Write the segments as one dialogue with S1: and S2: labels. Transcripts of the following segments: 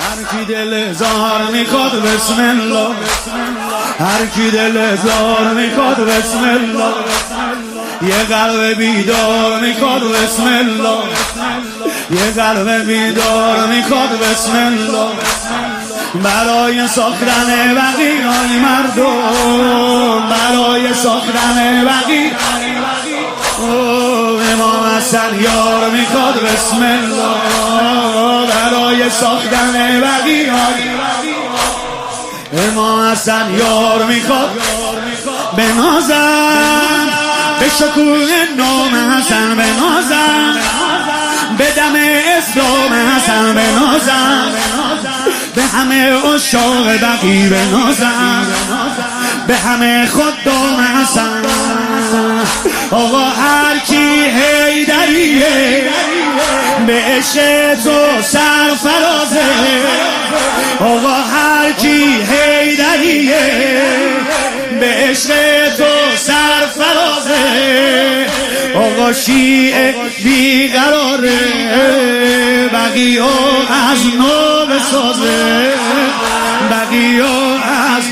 S1: هر کی دل زار میخواد بسم الله، هر کی دل زار میخواد بسم الله، یه قلب بیدار میخواد بسم الله، یه قلب بیدار میخواد بسم الله، برای ساختن بقیه مردم، برای ساختن بقیه امام حسن یار میخواد بسم الله، برای ساختن بقیه امام حسن یار میخواد بنازم، به شکوه نام حسن بنازم، به دم اسلام حسن بنازم، به همه عشاق بقی بنازم، به همه خدام حسن. آقا هر کی حیدریه به عشق تو سرفرازه، آقا هر کی حیدریه به عشق تو سرفرازه، آقا شیعه بیقراره بقیه از نو بسازه، بقیه از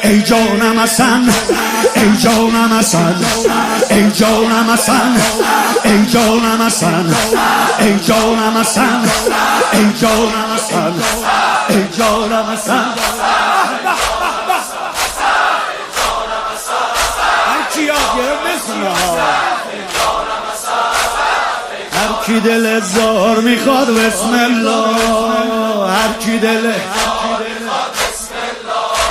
S1: ای جانم حسن، ای جانم حسن، ای جانم حسن، ای جانم حسن، ای جانم حسن، ای جانم حسن، ای جانم حسن. هر کی دل زار میخواد بسم الله، هر کی دل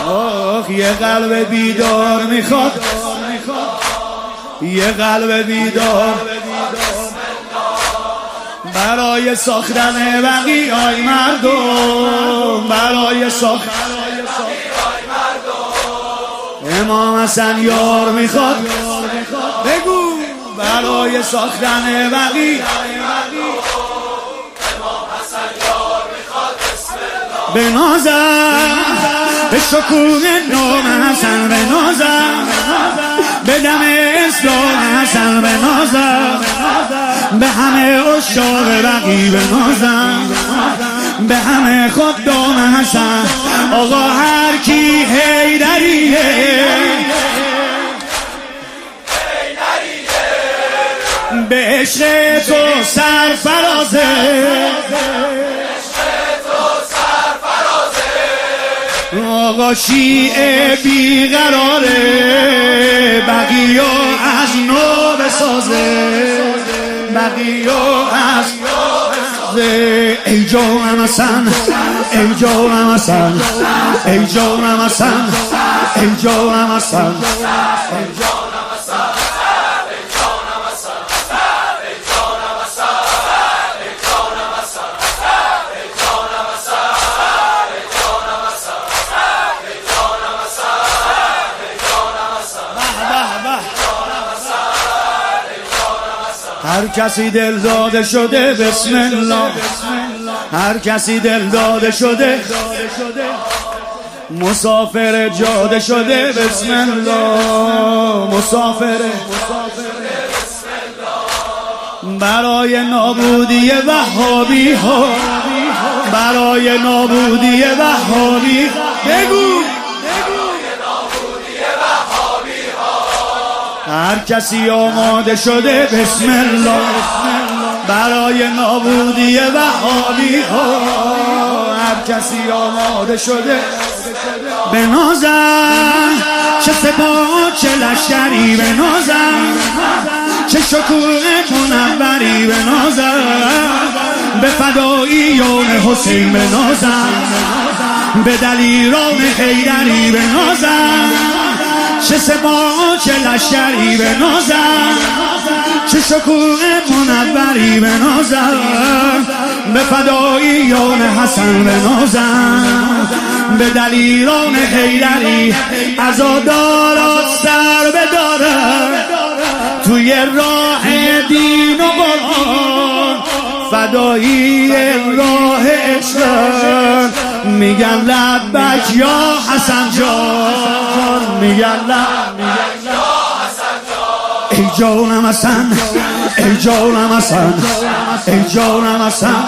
S1: آخ یه قلب بیدار میخواد، یه قلب بیدار برای ساختن بقیه های مردم، برای ساختن امام حسن یار میخواد، بگو برای ساختن بقیه بنازم، به شکوه نام حسن بنازم، به دم اسلام حسن بنازم، به همه عشاق بقی بنازم، به همه خدام حسن. آقا هر کی حیدریه به عشق تو سرفرازه، آقا شیعه بیقراره بقیه از نو بسازه، بقیه از ای جانم حسن، ای جانم حسن، ای جانم حسن، ای جانم حسن، ای جانم حسن. هر کسی دل داده شده بسم الله، هر کسی دل داده شده مسافر جاده شده بسم الله، مسافر برای نابودی وهابی ها، برای نابودی وهابی بگو هر کسی آماده شده بسم الله برای نابودی وهابی ها، هر کسی آماده شده بنازم، چه سپاه چه لشکری بنازم، چه شکوه منوری بنازم، به فداییان حسین بنازم، به دلیران حیدری بنازم، چه سپاه چه لشکری بنازم، چه شکوه منوری بنازم، به فداییان حسن بنازم، به دلیران حیدری عزادارات سر بدارم، توی راه دین و قرآن فدایی راه عشق، میگن لبک یا حسن جان، میگن لبک یا حسن جان. ای جانم حسن، ای جانم حسن، ای جانم حسن.